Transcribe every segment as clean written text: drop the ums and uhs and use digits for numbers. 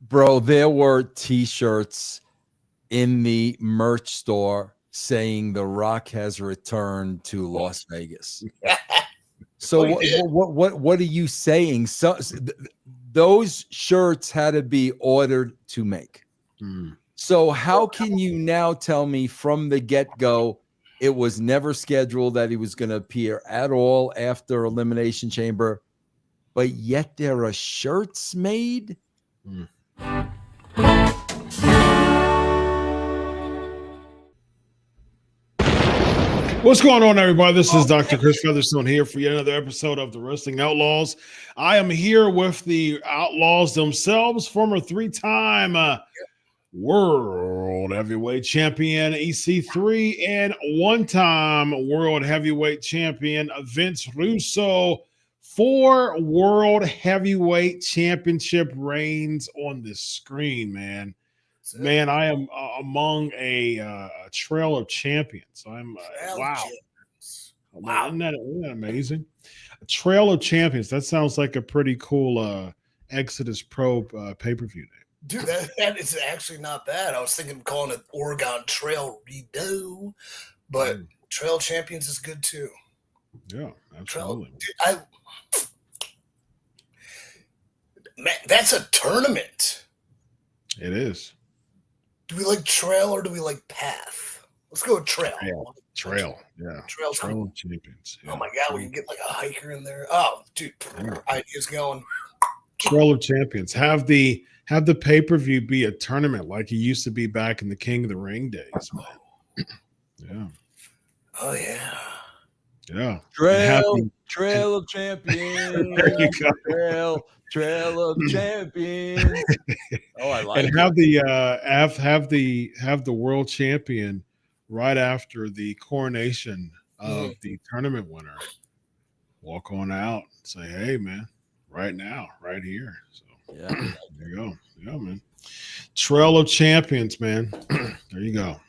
Bro, there were T-shirts in the merch store saying The Rock has returned to Las Vegas. So what are you saying? Those shirts had to be ordered to make. So how can you now tell me from the get-go it was never scheduled that he was going to appear at all after Elimination Chamber, but yet there are shirts made? What's going on, everybody? This is Dr. Chris Featherstone here for yet another episode of the Wrestling Outlaws. I am here with the Outlaws themselves, former three-time World Heavyweight Champion EC3 and one-time World Heavyweight Champion Vince Russo. 4 World Heavyweight Championship reigns on the screen, man. Man, I am among a trail of champions. I'm wow. Wow. Isn't that amazing? A trail of champions. That sounds like a pretty cool Exodus Pro pay-per-view name. Dude, that is actually not bad. I was thinking of calling it Oregon Trail Redo, but Trail Champions is good too. Yeah, absolutely. Man, that's a tournament. It is. Do we like trail or do we like path? Let's go with trail. Trail. Yeah. Trail champions. Yeah. Oh my God, we can get like a hiker in there. Oh, dude, ideas going. Trail of Champions. Have the pay-per-view be a tournament like it used to be back in the King of the Ring days, man. Yeah. Oh yeah. Yeah. Trail of Champions. There you go. Trail of Champions. Oh, I like and it. Have the world champion right after the coronation of the tournament winner walk on out and say, hey man, right now, right here. So yeah, there you go. Yeah, man. Trail of Champions, man. There you go.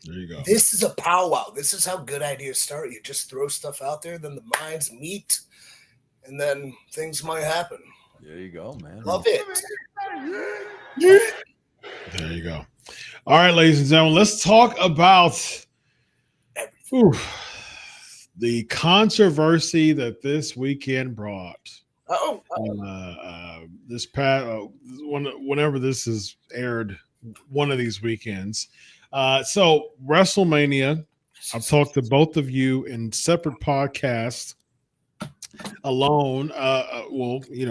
This is a powwow. This is how good ideas start. You just throw stuff out there, then the minds meet, and then things might happen. There you go, man. Love it. There you go. All right, ladies and gentlemen, let's talk about the controversy that this weekend brought. This past whenever this is aired, one of these weekends. So WrestleMania, I've talked to both of you in separate podcasts alone.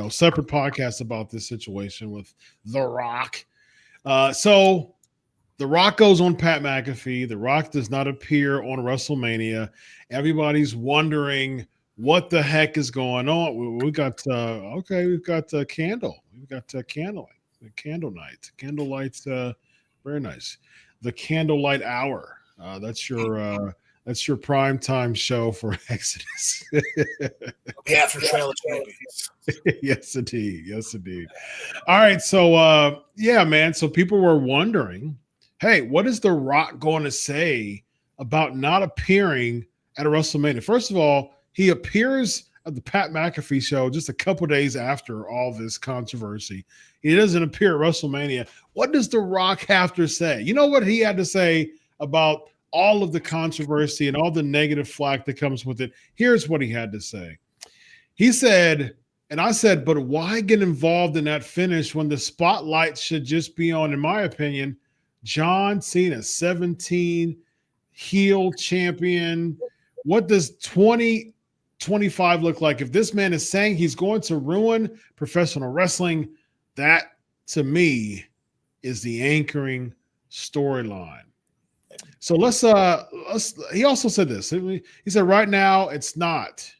Separate podcasts about this situation with The Rock. So The Rock goes on Pat McAfee. The Rock does not appear on WrestleMania. Everybody's wondering what the heck is going on. We got we've got Candle. We've got Candlelight. The Candlelight. Candlelight's very nice. The Candlelight Hour. That's your prime time show for Exodus. Yeah, for Trail of Champions. Yes, indeed. All right, so man. So people were wondering, hey, what is The Rock going to say about not appearing at a WrestleMania? First of all, he appears at the Pat McAfee show just a couple days after all this controversy. He doesn't appear at WrestleMania. What does The Rock have to say? You know what he had to say about all of the controversy and all the negative flack that comes with it? Here's what he had to say. He said, and I said, but why get involved in that finish when the spotlight should just be on, in my opinion, John Cena, 17 heel champion. What does 2025 look like? If this man is saying he's going to ruin professional wrestling, that to me is the anchoring storyline. So let's he also said this. He said right now it's not.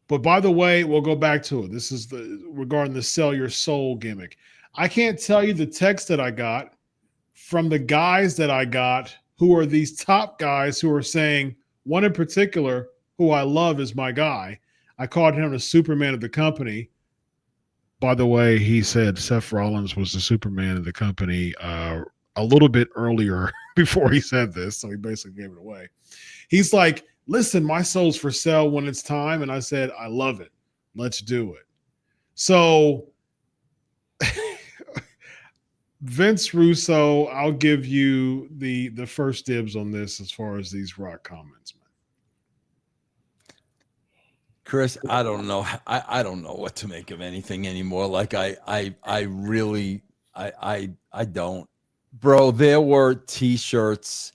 But by the way, we'll go back to it. This is regarding the sell your soul gimmick. I can't tell you the text that I got from the guys that I got who are these top guys who are saying, one in particular who I love is my guy. I called him the Superman of the company. By the way, he said Seth Rollins was the Superman of the company a little bit earlier before he said this. So he basically gave it away. He's like, listen, my soul's for sale when it's time. And I said, I love it. Let's do it. So Vince Russo, I'll give you the first dibs on this as far as these Rock comments, man. Chris, I don't know. I don't know what to make of anything anymore. Like I really I don't. Bro, there were t-shirts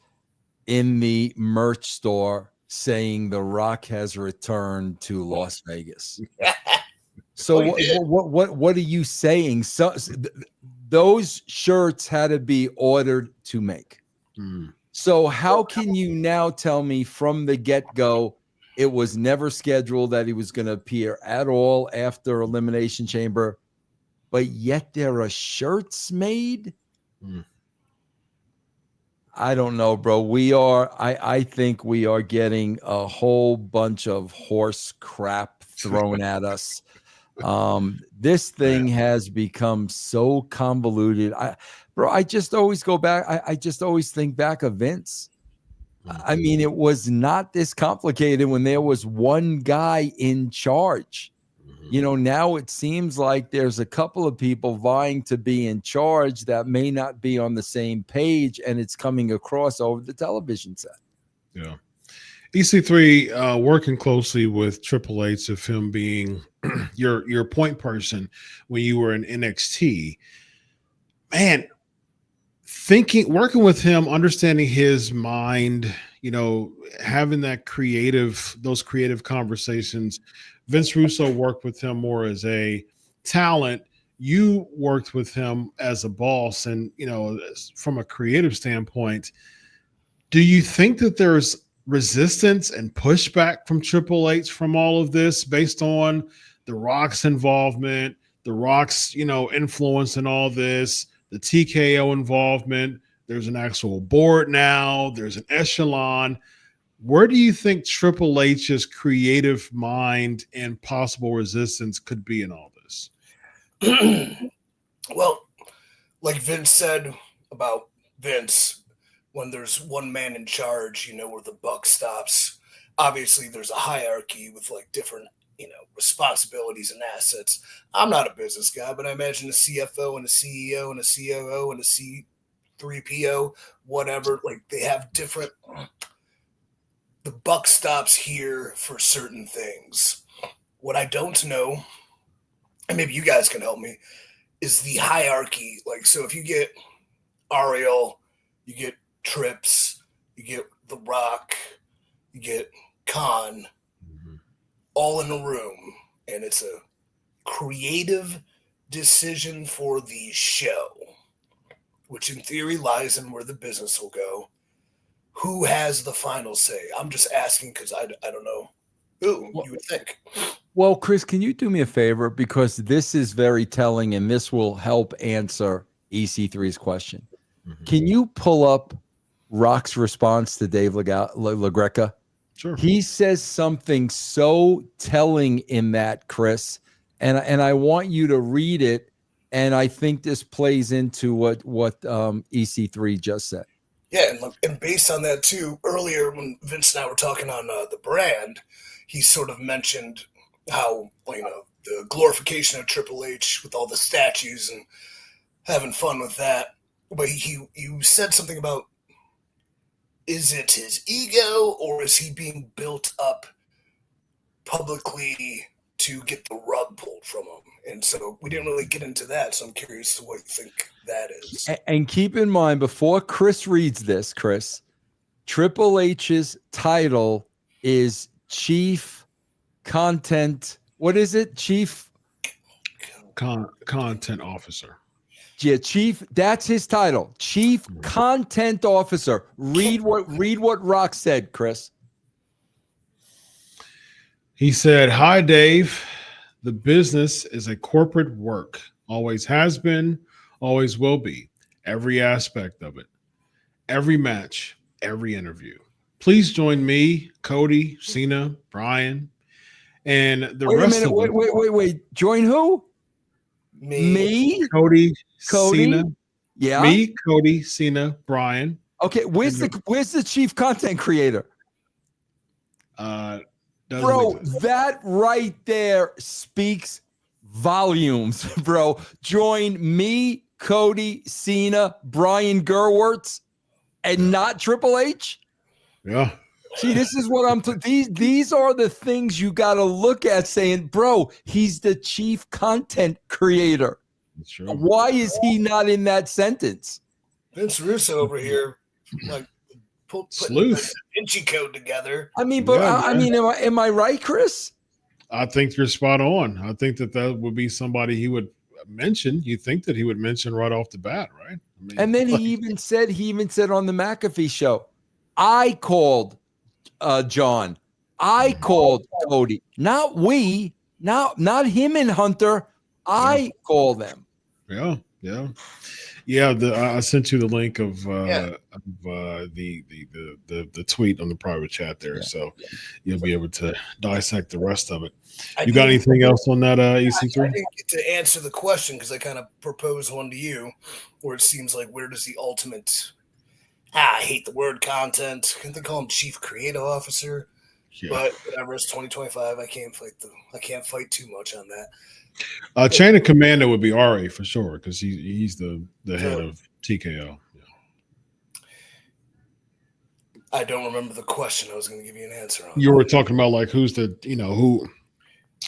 in the merch store saying The Rock has returned to Las Vegas. So what are you saying? So those shirts had to be ordered to make. So how can you now tell me from the get-go it was never scheduled that he was going to appear at all after Elimination Chamber, but yet there are shirts made? I don't know, bro. I think we are getting a whole bunch of horse crap thrown at us. This thing has become so convoluted. I just always go back. I just always think back of Vince. I mean, it was not this complicated when there was one guy in charge. You know, now it seems like there's a couple of people vying to be in charge that may not be on the same page, and it's coming across over the television set. Yeah. EC3 working closely with Triple H, of him being your point person when you were in NXT. Man, working with him, understanding his mind, you know, having those creative conversations. Vince Russo worked with him more as a talent. You worked with him as a boss, and you know, from a creative standpoint, do you think that there's resistance and pushback from Triple H from all of this based on the Rock's involvement, the Rock's, you know, influence in all this, the TKO involvement? There's an actual board now. There's an echelon. Where do you think Triple H's creative mind and possible resistance could be in all this? Well, like Vince said about Vince, when there's one man in charge, you know, where the buck stops. Obviously, there's a hierarchy with like different, you know, responsibilities and assets. I'm not a business guy, but I imagine a CFO and a CEO and a COO and a C3PO, whatever, like they have different. The buck stops here for certain things. What I don't know, and maybe you guys can help me, is the hierarchy. Like, so if you get Ariel, you get Trips, you get The Rock, you get Khan, all in a room, and it's a creative decision for the show, which in theory lies in where the business will go. Who has the final say? I'm just asking because I don't know who you would think. Well, Chris, can you do me a favor? Because this is very telling, and this will help answer EC3's question. Can you pull up Rock's response to Dave LaGreca? Sure. He says something so telling in that, Chris, and I want you to read it. And I think this plays into what EC3 just said. Yeah, and based on that too, earlier when Vince and I were talking on the brand, he sort of mentioned how, you know, the glorification of Triple H with all the statues and having fun with that. But you said something about, is it his ego or is he being built up publicly to get the rug pulled from him? And so we didn't really get into that. So I'm curious to what you think that is. And keep in mind, before Chris reads this, Chris, Triple H's title is Chief Content. What is it? Chief Content Officer. Yeah, Chief. That's his title. Chief Content Officer. Read what Rock said, Chris. He said, "Hi, Dave. The business is a corporate work. Always has been, always will be. Every aspect of it. Every match, every interview. Please join me, Cody, Cena, Brian, and the rest of them." Wait. Join who? Me? Cody? Cena? Yeah. Me, Cody, Cena, Brian. Okay, where's the chief content creator? Bro, that right there speaks volumes, bro. Join me, Cody, Cena, Brian Gerwertz, and not Triple H? Yeah. See, this is what I'm. These are the things you got to look at, saying, "Bro, he's the chief content creator. That's true. Why is he not in that sentence?" Vince Russo over here, like putting Sleuth. the Da Vinci Code together. I mean, but Yeah, I mean, am I right, Chris? I think you're spot on. I think that would be somebody he would mention. You think that he would mention right off the bat, right? I mean, And then he even said on the McAfee show, I called John, I called Cody, not we, not him and Hunter. I call them. Yeah. I sent you the link of the tweet on the private chat there, so you'll be able to dissect the rest of it. You got anything else on that EC3? I didn't get to answer the question because I kind of proposed one to you, where it seems like where does the ultimate? I hate the word content. Can't they call him chief creative officer? Yeah. But whatever, it's 2025. I can't fight too much on that. Chain of command would be Ari for sure because he's the head of TKO. Yeah. I don't remember the question. I was going to give you an answer on. You were talking about like who's the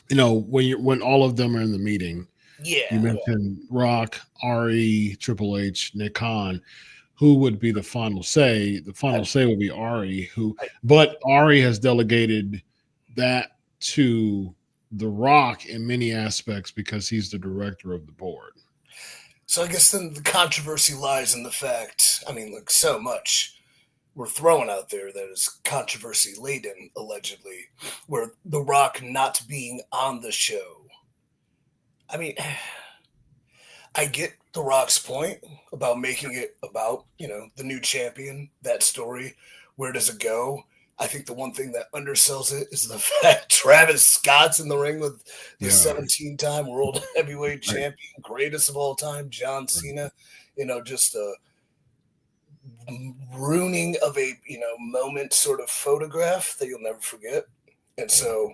when all of them are in the meeting. Yeah, you mentioned Rock, Ari, Triple H, Nick Khan. Who would be the final say? The final say would be Ari. But Ari has delegated that to The Rock in many aspects because he's the director of the board. So I guess then the controversy lies in the fact, so much we're throwing out there that is controversy laden, allegedly, where The Rock not being on the show. I mean, I get The Rock's point about making it about, the new champion, that story. Where does it go? I think the one thing that undersells it is the fact Travis Scott's in the ring with the 17-time world heavyweight champion, greatest of all time, John Cena. Just a ruining of a, moment sort of photograph that you'll never forget. And so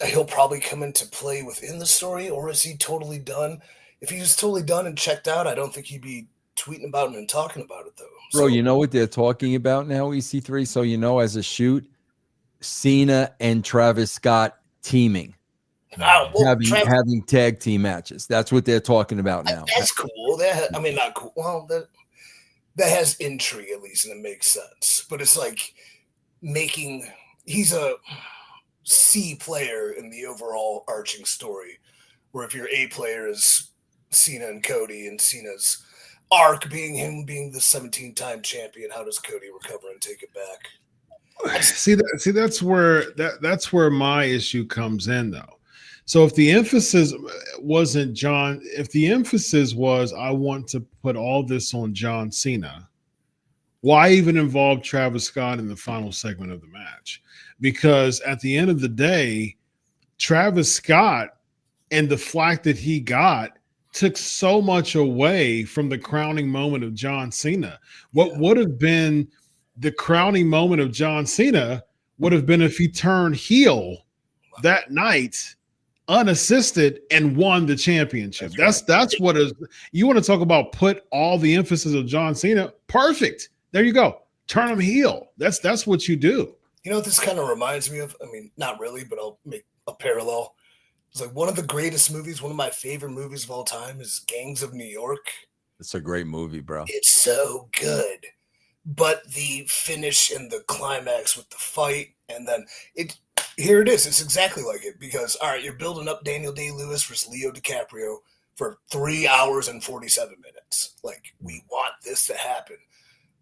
he'll probably come into play within the story, or is he totally done? If he was totally done and checked out, I don't think he'd be tweeting about it and talking about it, though. Bro, you know what they're talking about now, EC3? So, as a shoot, Cena and Travis Scott teaming. Having tag team matches. That's what they're talking about now. That's cool. Not cool. Well, that has intrigue, at least, and it makes sense. But it's like he's a C player in the overall arching story, where if your A player is Cena and Cody, and Cena's arc being him being the 17-time champion, how does Cody recover and take it back? See, that's where my issue comes in, though. So if the emphasis wasn't John, if the emphasis was I want to put all this on John Cena, why even involve Travis Scott in the final segment of the match? Because at the end of the day, Travis Scott and the flack that he got took so much away from the crowning moment of John Cena. What would have been the crowning moment of John Cena would have been if he turned heel that night unassisted and won the championship. That's what is. You want to talk about put all the emphasis of John Cena? Perfect. There you go. Turn him heel. That's what you do. You know what this kind of reminds me of? Not really, but I'll make a parallel. It's like one of the greatest movies, one of my favorite movies of all time is Gangs of New York. It's a great movie, bro. It's so good. But the finish and the climax with the fight, and then here it is. It's exactly like it because, all right, you're building up Daniel Day-Lewis versus Leo DiCaprio for 3 hours and 47 minutes. Like, we want this to happen.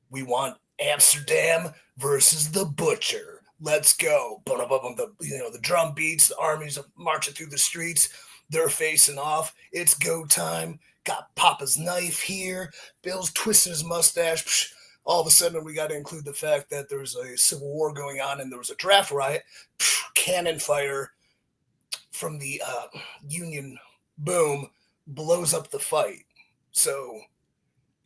We want Amsterdam versus the Butcher. Let's go. The drum beats, the armies are marching through the streets. They're facing off. It's go time. Got Papa's knife here. Bill's twisting his mustache. Psh, all of a sudden, we got to include the fact that there's a civil war going on and there was a draft riot. Psh, cannon fire from the Union, boom, blows up the fight. So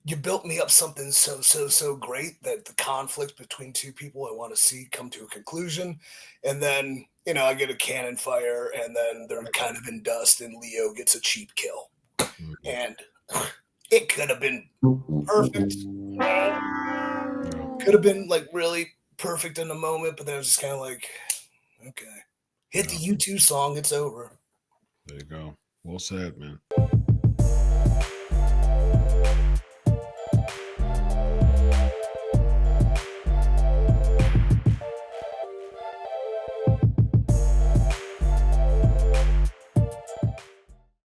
you built me up something so great that the conflict between two people I want to see come to a conclusion. And then, I get a cannon fire and then they're kind of in dust and Leo gets a cheap kill. And it could have been perfect. Could have been like really perfect in the moment, but then it was just kind of like, okay, hit the U2 song, it's over. There you go. Well said, man.